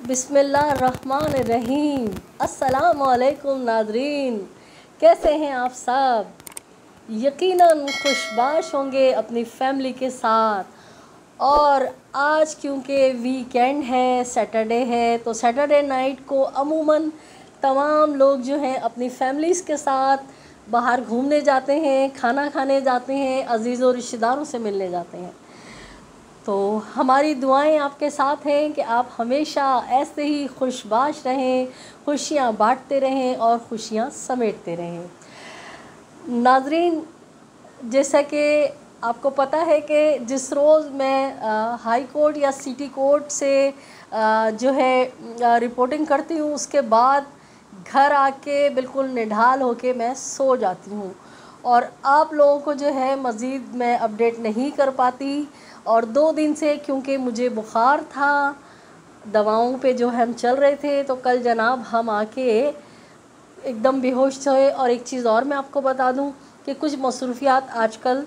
बिस्मिल्लाहिर्रहमानिर्रहीम। अस्सलाम वालेकुम नाज़रीन, कैसे हैं आप सब? यकीनन खुशबाश होंगे अपनी फैमिली के साथ। और आज क्योंकि वीकेंड है, सैटरडे है, तो सैटरडे नाइट को अमूमन तमाम लोग जो हैं अपनी फैमिलीज़ के साथ बाहर घूमने जाते हैं, खाना खाने जाते हैं, अज़ीज़ और रिश्तेदारों से मिलने जाते हैं। तो हमारी दुआएं आपके साथ हैं कि आप हमेशा ऐसे ही खुशबाश रहें, खुशियां बांटते रहें और खुशियां समेटते रहें। नाज़रीन, जैसा कि आपको पता है कि जिस रोज़ मैं हाई कोर्ट या सिटी कोर्ट से जो है रिपोर्टिंग करती हूँ, उसके बाद घर आके बिल्कुल निढाल होके मैं सो जाती हूँ और आप लोगों को जो है मज़ीद मैं अपडेट नहीं कर पाती। और 2 दिन से क्योंकि मुझे बुखार था, दवाओं पे जो हम चल रहे थे, तो कल जनाब हम आके एकदम बेहोश हुए। और एक चीज़ और मैं आपको बता दूं कि कुछ मसरूफियात आजकल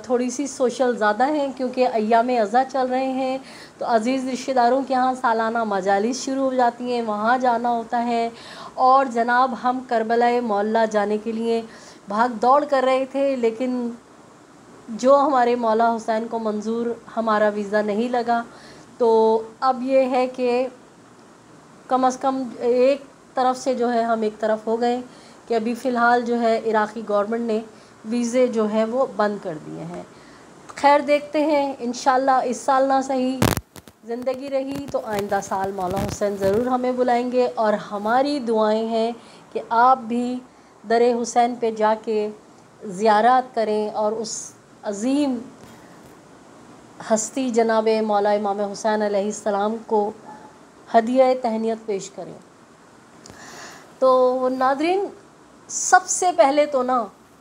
थोड़ी सी सोशल ज़्यादा हैं, क्योंकि अय्याम अज़ा चल रहे हैं, तो अज़ीज़ रिश्तेदारों के यहाँ सालाना मजालिस शुरू हो जाती हैं, वहाँ जाना होता है। और जनाब हम करबला मौला जाने के लिए भाग दौड़ कर रहे थे, लेकिन जो हमारे मौला हुसैन को मंजूर हमारा वीज़ा नहीं लगा। तो अब ये है कि कम से कम एक तरफ से जो है हम एक तरफ हो गए कि अभी फ़िलहाल जो है इराक़ी गवर्नमेंट ने वीज़े जो है वो बंद कर दिए हैं। खैर देखते हैं, इंशाल्लाह इस साल ना सही, ज़िंदगी रही तो आइंदा साल मौला हुसैन ज़रूर हमें बुलाएंगे। और हमारी दुआएं हैं कि आप भी दर हुसैन पे जाके ज़ियारत करें और उस अज़ीम हस्ती जनाब मौला इमाम हुसैन अलैहिस्सलाम को हदिया तहनीत पेश करें। तो नाज़रीन, सबसे पहले तो ना,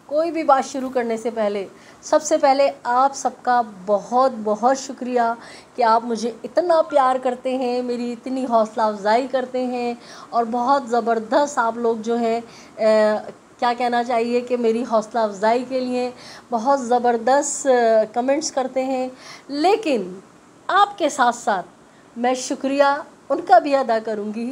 कोई भी बात शुरू करने से पहले सबसे पहले आप सबका बहुत बहुत शुक्रिया कि आप मुझे इतना प्यार करते हैं, मेरी इतनी हौसला अफजाई करते हैं और बहुत ज़बरदस्त आप लोग जो हैं क्या कहना चाहिए कि मेरी हौसला अफजाई के लिए बहुत ज़बरदस्त कमेंट्स करते हैं। लेकिन आपके साथ साथ मैं शुक्रिया उनका भी अदा करूंगी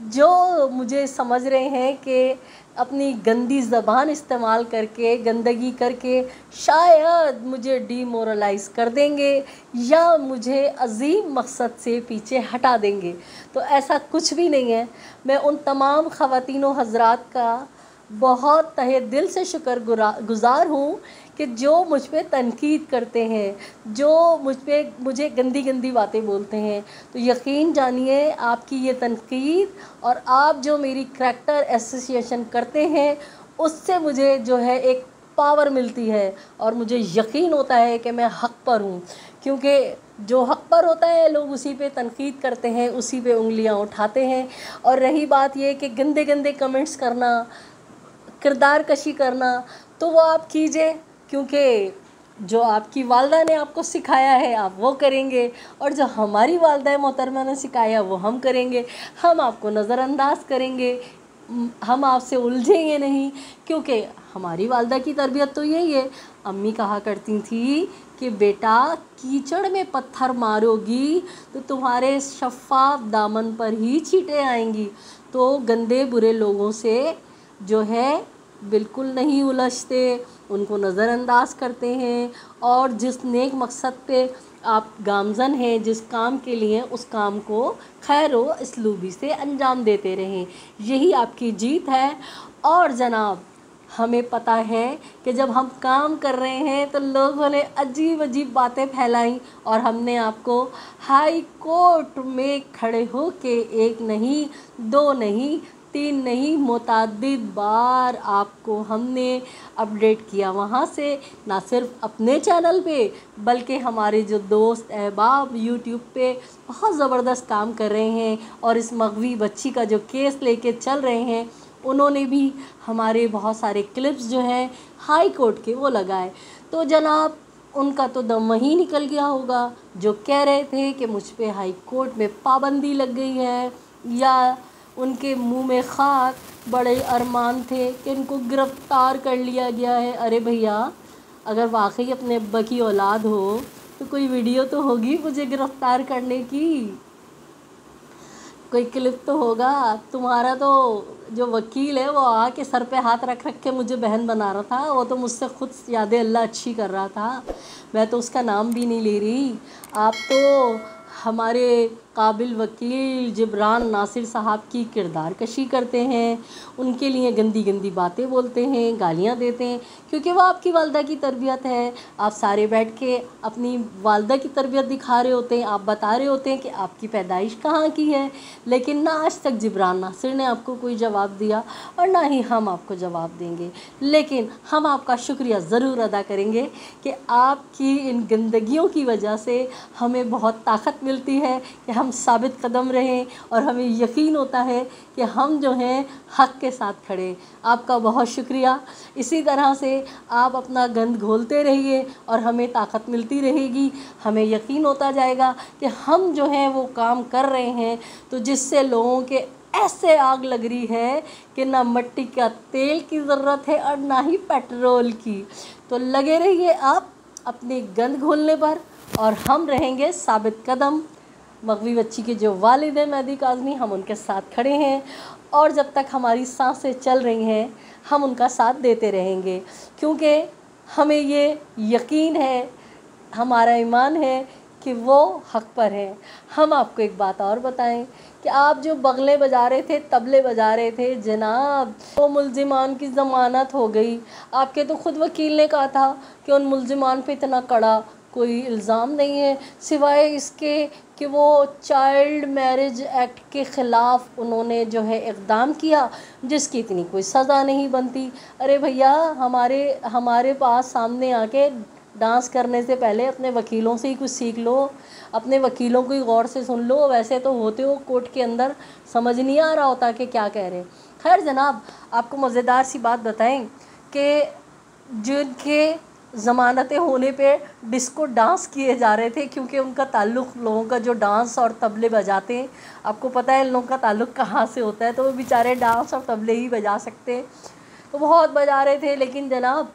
जो मुझे समझ रहे हैं कि अपनी गंदी ज़बान इस्तेमाल करके, गंदगी करके शायद मुझे डीमोरलाइज़ कर देंगे या मुझे अजीम मकसद से पीछे हटा देंगे। तो ऐसा कुछ भी नहीं है। मैं उन तमाम ख़वातीनों हज़रात का बहुत तहे दिल से शुक्रगुज़ार हूँ कि जो मुझ पे तनकीद करते हैं, जो मुझे गंदी गंदी बातें बोलते हैं। तो यकीन जानिए आपकी ये तनकीद और आप जो मेरी करैक्टर एसोसिएशन करते हैं, उससे मुझे जो है एक पावर मिलती है और मुझे यकीन होता है कि मैं हक़ पर हूँ। क्योंकि जो हक़ पर होता है लोग उसी पे तनकीद करते हैं, उसी पे उंगलियाँ उठाते हैं। और रही बात ये कि गंदे गंदे कमेंट्स करना, किरदार कशी करना, तो वो आप कीजिए, क्योंकि जो आपकी वालदा ने आपको सिखाया है आप वो करेंगे और जो हमारी वालदा मोहतरमा ने सिखाया वो हम करेंगे। हम आपको नज़रअंदाज करेंगे, हम आपसे उलझेंगे नहीं, क्योंकि हमारी वालदा की तरबियत तो यही है। अम्मी कहा करती थी कि बेटा कीचड़ में पत्थर मारोगी तो तुम्हारे शफ़ाफ दामन पर ही छींटे आएंगी। तो गंदे बुरे लोगों से जो है बिल्कुल नहीं उलझते, उनको नज़रअंदाज करते हैं और जिस नेक मकसद पे आप गामज़न हैं, जिस काम के लिए, उस काम को खैर व इसलूबी से अंजाम देते रहें। यही आपकी जीत है। और जनाब हमें पता है कि जब हम काम कर रहे हैं तो लोगों ने अजीब अजीब बातें फैलाई और हमने आपको हाई कोर्ट में खड़े हो के एक नहीं, 2 नहीं, 3 नहीं, मुतअद्दिद बार आपको हमने अपडेट किया। वहाँ से ना सिर्फ अपने चैनल पे, बल्कि हमारे जो दोस्त अहबाब यूट्यूब पे बहुत ज़बरदस्त काम कर रहे हैं और इस मग़वी बच्ची का जो केस लेके चल रहे हैं, उन्होंने भी हमारे बहुत सारे क्लिप्स जो हैं हाई कोर्ट के वो लगाए। तो जनाब उनका तो दम वहीं निकल गया होगा जो कह रहे थे कि मुझ पे हाई कोर्ट में पाबंदी लग गई है, या उनके मुंह में खाक, बड़े अरमान थे कि उनको गिरफ़्तार कर लिया गया है। अरे भैया, अगर वाकई अपने अब्बा की औलाद हो तो कोई वीडियो तो होगी मुझे गिरफ़्तार करने की। कोई क्लिप तो होगा। तुम्हारा तो जो वकील है वो आके सर पे हाथ रख रख के मुझे बहन बना रहा था। वो तो मुझसे खुद यादें अल्लाह अच्छी कर रहा था, मैं तो उसका नाम भी नहीं ले रही। आप तो हमारे काबिल वकील जिब्रान नासिर साहब की किरदार कशी करते हैं, उनके लिए गंदी गंदी बातें बोलते हैं, गालियाँ देते हैं, क्योंकि वो आपकी वालदा की तरबियत है। आप सारे बैठ के अपनी वालदा की तरबियत दिखा रहे होते हैं, आप बता रहे होते हैं कि आपकी पैदाइश कहाँ की है, लेकिन ना आज तक जिब्रान नासिर ने आपको कोई जवाब दिया और ना ही हम आपको जवाब देंगे। लेकिन हम आपका शुक्रिया ज़रूर अदा करेंगे कि आपकी इन गंदगियों की वजह से हमें बहुत ताकत मिलती है कि हम साबित कदम रहें और हमें यकीन होता है कि हम जो हैं हक़ के साथ खड़े। आपका बहुत शुक्रिया। इसी तरह से आप अपना गंद घोलते रहिए और हमें ताकत मिलती रहेगी। हमें यकीन होता जाएगा कि हम जो हैं वो काम कर रहे हैं, तो जिससे लोगों के ऐसे आग लग रही है कि ना मिट्टी का तेल की ज़रूरत है और ना ही पेट्रोल की। तो लगे रहिए आप अपने गंद घोलने पर और हम रहेंगे साबित कदम। मग़वी बच्ची के जो वालिद हैं मेहदी काज़मी, हम उनके साथ खड़े हैं और जब तक हमारी सांसें चल रही हैं हम उनका साथ देते रहेंगे, क्योंकि हमें ये यकीन है, हमारा ईमान है कि वो हक़ पर हैं। हम आपको एक बात और बताएं कि आप जो बगले बजा रहे थे, तबले बजा रहे थे जनाब, वो मुल्ज़िमान की ज़मानत हो गई। आपके तो ख़ुद वकील ने कहा था कि उन मुल्ज़िमान पे इतना कड़ा कोई इल्ज़ाम नहीं है, सिवाय इसके कि वो चाइल्ड मैरिज एक्ट के ख़िलाफ़ उन्होंने जो है इक़दाम किया, जिसकी इतनी कोई सज़ा नहीं बनती। अरे भैया, हमारे पास सामने आके डांस करने से पहले अपने वकीलों से ही कुछ सीख लो, अपने वकीलों को ही गौर से सुन लो। वैसे तो होते हो कोर्ट के अंदर, समझ नहीं आ रहा होता कि क्या कह रहे। खैर जनाब, आपको मज़ेदार सी बात बताएं कि जिनके ज़मानतें होने पे डिस्को डांस किए जा रहे थे, क्योंकि उनका ताल्लुक़, लोगों का जो डांस और तबले बजाते हैं, आपको पता है इन लोगों का ताल्लुक़ कहाँ से होता है, तो वो बेचारे डांस और तबले ही बजा सकते हैं, तो बहुत बजा रहे थे। लेकिन जनाब,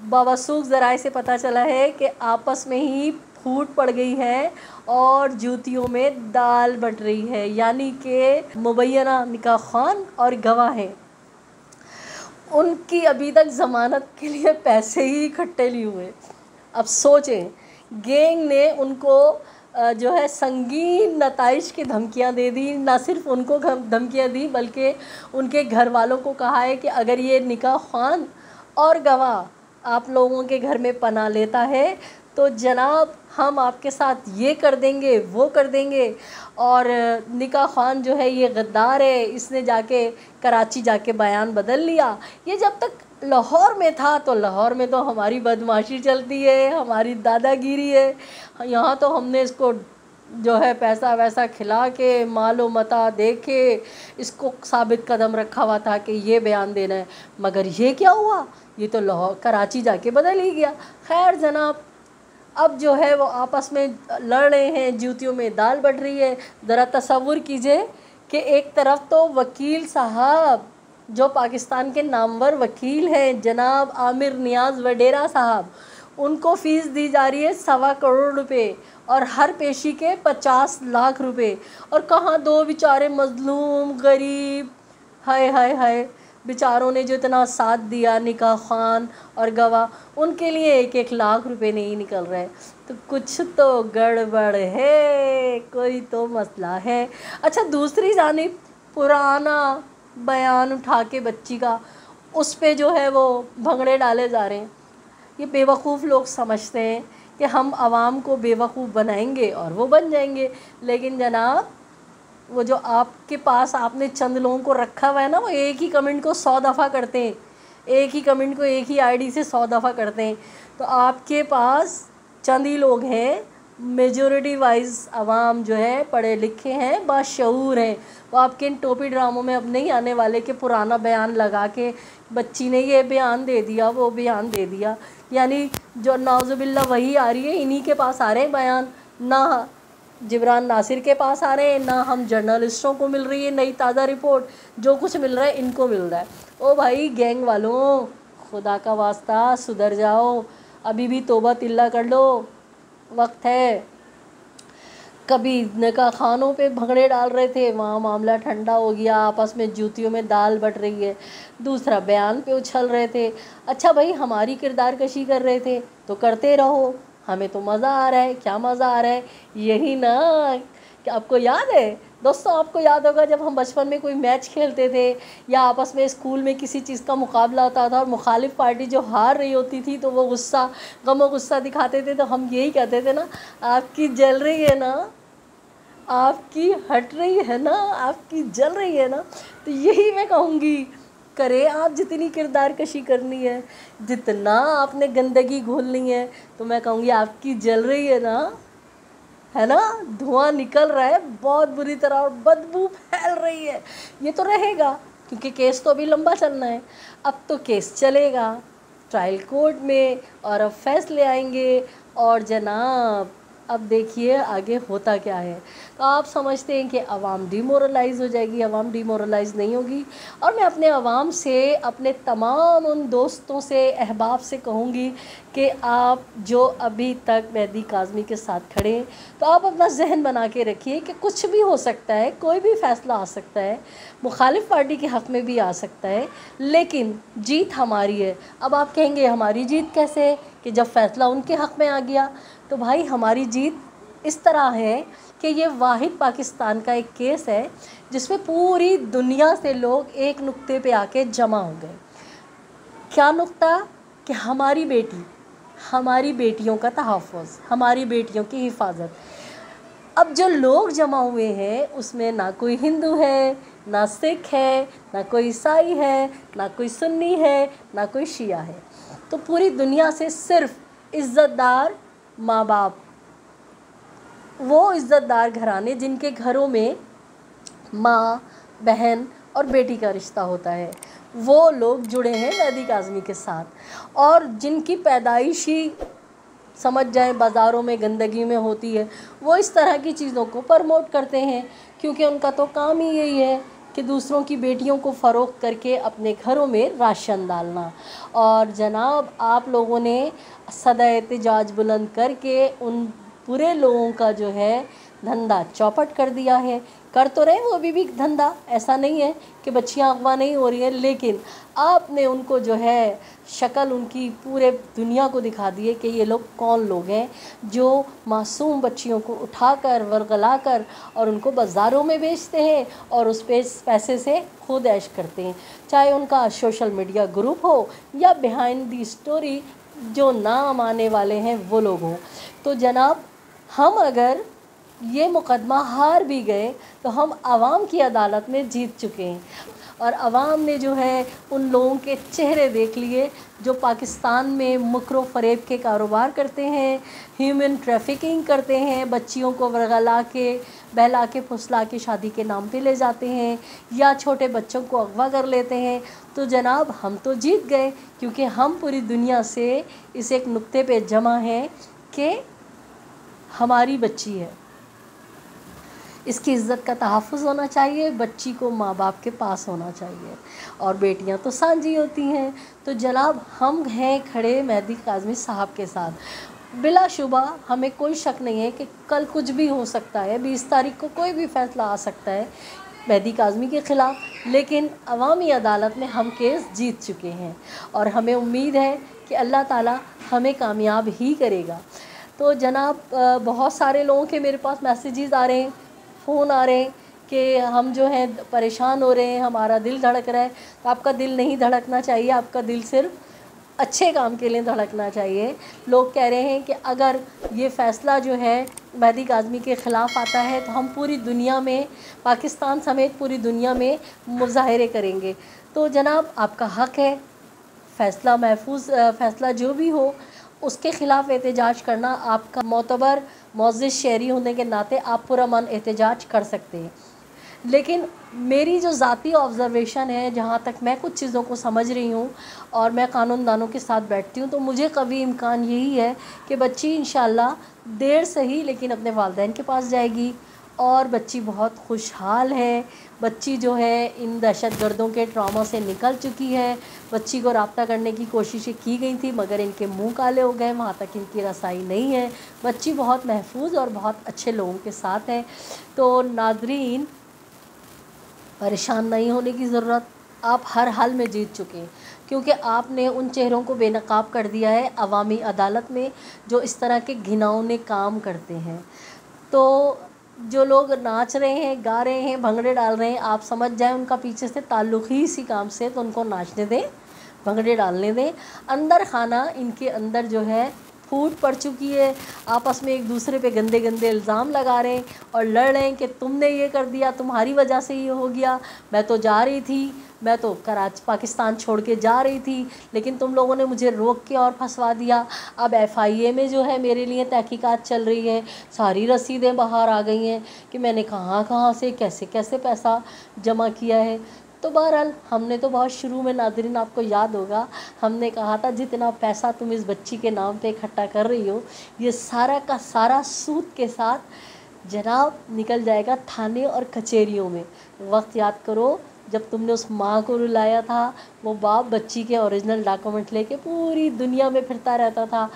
बावसूख ज़राए से पता चला है कि आपस में ही फूट पड़ गई है और जूतियों में दाल बट रही है, यानी कि मुबैना निकाह खान और गवाह हैं, उनकी अभी तक ज़मानत के लिए पैसे ही इकट्ठे नहीं हुए। अब सोचें, गैंग ने उनको जो है संगीन नताइश की धमकियां दे दी। ना सिर्फ उनको धमकियां दी, बल्कि उनके घर वालों को कहा है कि अगर ये निकाह खान और गवाह आप लोगों के घर में पनाह लेता है तो जनाब हम आपके साथ ये कर देंगे, वो कर देंगे। और निकाह खान जो है ये गद्दार है, इसने जाके कराची जाके बयान बदल लिया। ये जब तक लाहौर में था तो लाहौर में तो हमारी बदमाशी चलती है, हमारी दादागिरी है। यहाँ तो हमने इसको जो है पैसा वैसा खिला के, मालो मता दे के इसको साबित कदम रखा हुआ था कि ये बयान देना है। मगर ये क्या हुआ, ये तो लाहौर कराची जाके बदल ही गया। खैर जनाब, अब जो है वो आपस में लड़ रहे हैं, जूतियों में दाल बढ़ रही है। ज़रा तसव्वुर कीजिए कि एक तरफ तो वकील साहब जो पाकिस्तान के नामवर वकील हैं, जनाब आमिर नियाज़ वडेरा साहब, उनको फ़ीस दी जा रही है 1.25 करोड़ रुपए और हर पेशी के 50 लाख रुपए। और कहाँ दो बेचारे मज़लूम गरीब, हाय हाय हाय, बेचारों ने जो इतना साथ दिया, निकाह खान और गवाह, उनके लिए 1-1 लाख रुपए नहीं निकल रहे। तो कुछ तो गड़बड़ है, कोई तो मसला है। अच्छा, दूसरी जानिब पुराना बयान उठा के बच्ची का, उस पे जो है वो भंगड़े डाले जा रहे हैं। ये बेवकूफ़ लोग समझते हैं कि हम आवाम को बेवकूफ़ बनाएंगे और वो बन जाएंगे। लेकिन जनाब, वो जो आपके पास आपने चंद लोगों को रखा हुआ है ना, वो एक ही कमेंट को 100 दफ़ा करते हैं, एक ही कमेंट को एक ही आईडी से 100 दफ़ा करते हैं। तो आपके पास चंद ही लोग हैं, मेजॉरिटी वाइज आवाम जो है पढ़े लिखे हैं, बाशऊर हैं, वो आपके इन टोपी ड्रामों में अब नहीं आने वाले कि पुराना बयान लगा के बच्ची ने ये बयान दे दिया, वो बयान दे दिया। यानी जो नाउज़ुबिल्लाह वही आ रही है, इन्हीं के पास आ रहे हैं बयान, ना जिब्रान नासिर के पास आ रहे हैं, ना हम जर्नलिस्टों को मिल रही है नई ताज़ा रिपोर्ट। जो कुछ मिल रहा है इनको मिल रहा है। ओ भाई गैंग वालों, खुदा का वास्ता सुधर जाओ, अभी भी तौबा तिल्ला कर लो, वक्त है। कभी निकाह खानों पे भंगड़े डाल रहे थे, वहाँ मामला ठंडा हो गया, आपस में जूतियों में दाल बट रही है। दूसरा बयान पे उछल रहे थे। अच्छा भाई, हमारी किरदार कशी कर रहे थे तो करते रहो, हमें तो मज़ा आ रहा है। क्या मज़ा आ रहा है? यही ना कि आपको याद है दोस्तों, आपको याद होगा जब हम बचपन में कोई मैच खेलते थे या आपस में स्कूल में किसी चीज़ का मुकाबला होता था और मुखालिफ पार्टी जो हार रही होती थी तो वो गुस्सा, गमो गुस्सा दिखाते थे, तो हम यही कहते थे ना, आपकी जल रही है ना, आपकी हट रही है ना, आपकी जल रही है ना। तो यही मैं कहूँगी, करें आप जितनी किरदार कशी करनी है, जितना आपने गंदगी घोलनी है, तो मैं कहूँगी आपकी जल रही है ना, है ना, धुआं निकल रहा है बहुत बुरी तरह और बदबू फैल रही है। ये तो रहेगा क्योंकि केस तो अभी लंबा चलना है। अब तो केस चलेगा ट्रायल कोर्ट में और अब फैसले आएंगे और जनाब अब देखिए आगे होता क्या है। तो आप समझते हैं कि अवाम डिमोरलाइज़ हो जाएगी? अवाम डिमोरलाइज़ नहीं होगी। और मैं अपने अवाम से, अपने तमाम उन दोस्तों से, अहबाब से कहूँगी कि आप जो अभी तक मेहदी काज़मी के साथ खड़े हैं, तो आप अपना जहन बना के रखिए कि कुछ भी हो सकता है, कोई भी फ़ैसला आ सकता है, मुखालिफ पार्टी के हक़ में भी आ सकता है, लेकिन जीत हमारी है। अब आप कहेंगे हमारी जीत कैसे है कि जब फ़ैसला उनके हक़ में आ गया? तो भाई हमारी जीत इस तरह है कि ये वाहिद पाकिस्तान का एक केस है जिसमें पूरी दुनिया से लोग एक नुक्ते पे आके जमा हो गए। क्या नुक्ता? कि हमारी बेटी, हमारी बेटियों का तहफ़्फ़ुज़, हमारी बेटियों की हिफाजत। अब जो लोग जमा हुए हैं उसमें ना कोई हिंदू है, ना सिख है, ना कोई ईसाई है, ना कोई सुन्नी है, ना कोई शिया है। तो पूरी दुनिया से सिर्फ़ इज़्ज़तदार माँ बाप, वो इज़्ज़तदार घराने जिनके घरों में माँ, बहन और बेटी का रिश्ता होता है, वो लोग जुड़े हैं मेहदी काज़मी के साथ। और जिनकी पैदाइश ही समझ जाएं बाज़ारों में गंदगी में होती है, वो इस तरह की चीज़ों को प्रमोट करते हैं क्योंकि उनका तो काम ही यही है कि दूसरों की बेटियों को फ़रोख्त करके अपने घरों में राशन डालना। और जनाब आप लोगों ने सदा एहतजाज बुलंद करके उन बुरे लोगों का जो है धंधा चौपट कर दिया है। कर तो रहे वो अभी भी धंधा, ऐसा नहीं है कि बच्चियां अगवा नहीं हो रही हैं, लेकिन आपने उनको जो है शक्ल उनकी पूरे दुनिया को दिखा दी है कि ये लोग कौन लोग हैं जो मासूम बच्चियों को उठाकर वर्गलाकर और उनको बाज़ारों में बेचते हैं और उस पैसे से खुद ऐश करते हैं, चाहे उनका सोशल मीडिया ग्रुप हो या बिहाइंड दी स्टोरी जो नाम आने वाले हैं वो लोग हों। तो जनाब हम अगर ये मुकदमा हार भी गए तो हम आवाम की अदालत में जीत चुके हैं और आवाम ने जो है उन लोगों के चेहरे देख लिए जो पाकिस्तान में मुकरो फ़रेब के कारोबार करते हैं, ह्यूमन ट्रैफिकिंग करते हैं, बच्चियों को वर्गला के बहला के फुसला के शादी के नाम पे ले जाते हैं या छोटे बच्चों को अगवा कर लेते हैं। तो जनाब हम तो जीत गए क्योंकि हम पूरी दुनिया से इस एक नुक्ते पे जमा हैं कि हमारी बच्ची है, इसकी इज़्ज़त का तहफ़्फ़ुज़ होना चाहिए, बच्ची को माँ बाप के पास होना चाहिए और बेटियां तो सांझी होती हैं। तो जनाब हम हैं खड़े मेहदी काज़मी साहब के साथ। बिलाशुबा हमें कोई शक नहीं है कि कल कुछ भी हो सकता है, 20 तारीख को कोई भी फ़ैसला आ सकता है मेहदी काज़मी के ख़िलाफ़, लेकिन अवामी अदालत में हम केस जीत चुके हैं और हमें उम्मीद है कि अल्लाह ताला हमें कामयाब ही करेगा। तो जनाब बहुत सारे लोगों के मेरे पास मैसेजेस आ रहे हैं, फ़ोन आ रहे हैं कि हम जो हैं परेशान हो रहे हैं, हमारा दिल धड़क रहा है। तो आपका दिल नहीं धड़कना चाहिए, आपका दिल सिर्फ अच्छे काम के लिए धड़कना चाहिए। लोग कह रहे हैं कि अगर ये फ़ैसला जो है मेहदी काज़मी के ख़िलाफ़ आता है तो हम पूरी दुनिया में, पाकिस्तान समेत पूरी दुनिया में मुज़ाहरे करेंगे। तो जनाब आपका हक़ है, फ़ैसला महफूज फ़ैसला जो भी हो उसके ख़िलाफ़ एहतजाज करना, आपका मोतबर मुअज़्ज़िज़ शहरी होने के नाते आप पूरा मन एहतजाज कर सकते हैं। लेकिन मेरी जो ज़ाती ऑब्ज़र्वेशन है, जहाँ तक मैं कुछ चीज़ों को समझ रही हूँ और मैं क़ानूनदानों के साथ बैठती हूँ, तो मुझे कभी इम्कान यही है कि बच्ची इंशाअल्लाह देर से ही लेकिन अपने वालिदैन के पास जाएगी और बच्ची बहुत खुशहाल है। बच्ची जो है इन दहशतगर्दों के ट्रॉमा से निकल चुकी है। बच्ची को रब्ता करने की कोशिशें की गई थी मगर इनके मुंह काले हो गए, वहाँ तक इनकी रसाई नहीं है। बच्ची बहुत महफूज और बहुत अच्छे लोगों के साथ है। तो नाज़रीन, परेशान नहीं होने की ज़रूरत, आप हर हाल में जीत चुके हैं क्योंकि आपने उन चेहरों को बेनकाब कर दिया है अवामी अदालत में जो इस तरह के घिनौने काम करते हैं। तो जो लोग नाच रहे हैं, गा रहे हैं, भंगड़े डाल रहे हैं, आप समझ जाएं उनका पीछे से ताल्लुक़ ही इसी काम से, तो उनको नाचने दें, भंगड़े डालने दें। अंदर खाना इनके अंदर जो है फूट पड़ चुकी है। आपस में एक दूसरे पे गंदे गंदे इल्ज़ाम लगा रहे हैं और लड़ रहे हैं कि तुमने ये कर दिया, तुम्हारी वजह से ये हो गया, मैं तो जा रही थी, मैं तो कराची पाकिस्तान छोड़ के जा रही थी, लेकिन तुम लोगों ने मुझे रोक के और फंसवा दिया। अब FIA में जो है मेरे लिए तहकीकात चल रही है, सारी रसीदें बाहर आ गई हैं कि मैंने कहाँ कहाँ से कैसे कैसे पैसा जमा किया है। तो बहरहाल हमने तो बहुत शुरू में, नाज़रीन आपको याद होगा, हमने कहा था जितना पैसा तुम इस बच्ची के नाम पे इकट्ठा कर रही हो ये सारा का सारा सूद के साथ जनाब निकल जाएगा थाने और कचहरियों में। वक्त याद करो जब तुमने उस माँ को रुलाया था, वो बाप बच्ची के ओरिजिनल डॉक्यूमेंट लेके पूरी दुनिया में फिरता रहता था,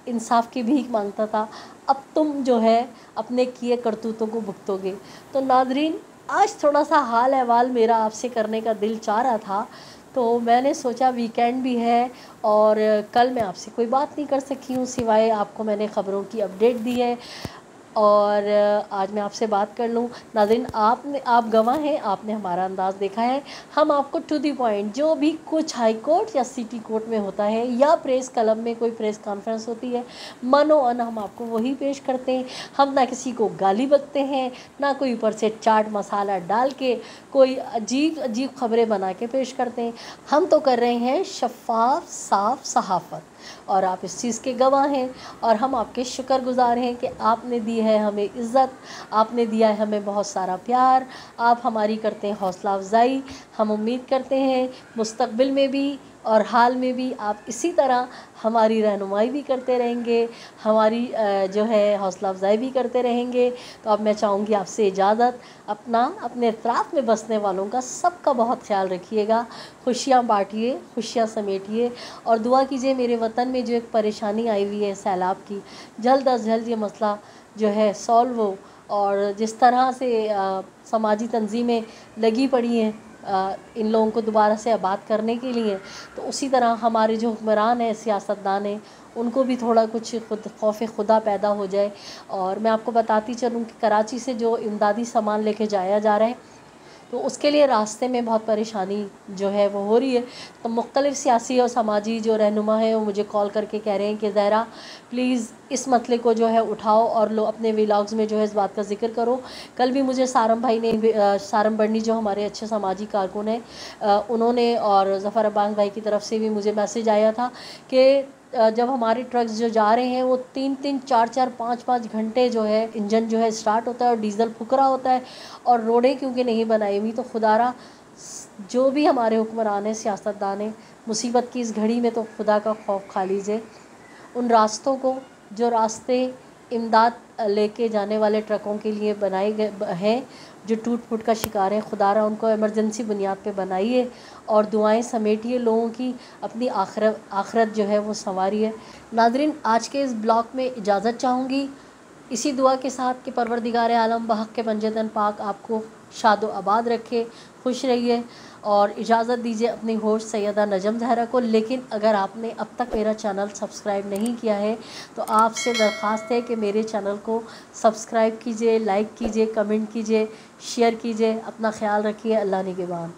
इंसाफ की भीख मांगता था। अब तुम जो है अपने किए करतूतों को भुगतोगे। तो नाज़रीन, आज थोड़ा सा हाल अहवाल मेरा आपसे करने का दिल चाह रहा था, तो मैंने सोचा वीकेंड भी है और कल मैं आपसे कोई बात नहीं कर सकी हूँ सिवाय आपको मैंने ख़बरों की अपडेट दी है और आज मैं आपसे बात कर लूँ। नाज़रीन, आप गवाह हैं, आपने हमारा अंदाज़ देखा है। हम आपको टू दी पॉइंट जो भी कुछ हाई कोर्ट या सिटी कोर्ट में होता है या प्रेस क्लब में कोई प्रेस कॉन्फ्रेंस होती है, मनो अन हम आपको वही पेश करते हैं। हम ना किसी को गाली बकते हैं, ना कोई ऊपर से चाट मसाला डाल के कोई अजीब अजीब ख़बरें बना के पेश करते हैं। हम तो कर रहे हैं शफ़ाफ साफ सहाफ़त और आप इस चीज़ के गवाह हैं और हम आपके शुक्रगुज़ार हैं कि आपने दी है हमें इज़्ज़त, आपने दिया है हमें बहुत सारा प्यार, आप हमारी करते हैं हौसला अफ़ज़ाई। हम उम्मीद करते हैं मुस्तक़बिल में भी और हाल में भी आप इसी तरह हमारी रहनुमाई भी करते रहेंगे, हमारी जो है हौसला अफ़ज़ाई भी करते रहेंगे। तो अब मैं चाहूँगी आपसे इजाज़त, अपने अतराफ़ में बसने वालों का सबका बहुत ख्याल रखिएगा, खुशियाँ बांटिए, खुशियाँ समेटिए और दुआ कीजिए मेरे वतन में जो एक परेशानी आई हुई है सैलाब की, जल्द अज़ जल्द ये मसला जो है सॉल्व हो। और जिस तरह से समाजी तंजीमें लगी पड़ी हैं इन लोगों को दोबारा से आबाद करने के लिए, तो उसी तरह हमारे जो हुक्मरान हैं, सियासतदान हैं, उनको भी थोड़ा कुछ खौफ खुदा पैदा हो जाए। और मैं आपको बताती चलूँ कि कराची से जो इमदादी सामान लेके जाया जा रहा है तो उसके लिए रास्ते में बहुत परेशानी जो है वो हो रही है। तो मुख्तलिफ़ सियासी और समाजी जो रहनुमा है वो मुझे कॉल करके कह रहे हैं कि ज़हरा प्लीज़ इस मसले को जो है उठाओ और अपने व्लॉग्स में जो है इस बात का जिक्र करो। कल भी मुझे सारम भाई ने, सारम बर्नी जो हमारे अच्छे समाजी कारकुन हैं, उन्होंने और ज़फ़र अब्बास भाई की तरफ से भी मुझे मैसेज आया था कि जब हमारे ट्रक्स जो जा रहे हैं वो 3-3, 4-4, 5-5 घंटे जो है इंजन जो है स्टार्ट होता है और डीज़ल फुक रहा होता है और रोडें क्योंकि नहीं बनाई हुई। तो खुदारा जो भी हमारे हुक्मरान हैं, सियासतदान हैं, मुसीबत की इस घड़ी में तो खुदा का खौफ खा लीजिए। उन रास्तों को, जो रास्ते इमदाद लेके जाने वाले ट्रकों के लिए बनाए गए हैं, जो टूट फूट का शिकार है, खुदारा उनको इमरजेंसी बुनियाद पे बनाइए और दुआएं समेटिए लोगों की, अपनी आखरत जो है वो संवारिए। नाज़रीन, आज के इस ब्लॉग में इजाज़त चाहूँगी इसी दुआ के साथ कि परवरदिगार आलम बहक के पंजतन पाक आपको शादो आबाद रखे, खुश रहिए और इजाज़त दीजिए अपनी होस्ट सैयदा नजम ज़हरा को। लेकिन अगर आपने अब तक मेरा चैनल सब्सक्राइब नहीं किया है तो आपसे दरख्वास्त है कि मेरे चैनल को सब्सक्राइब कीजिए, लाइक कीजिए, कमेंट कीजिए, शेयर कीजिए। अपना ख्याल रखिए। अल्लाह निगहबान।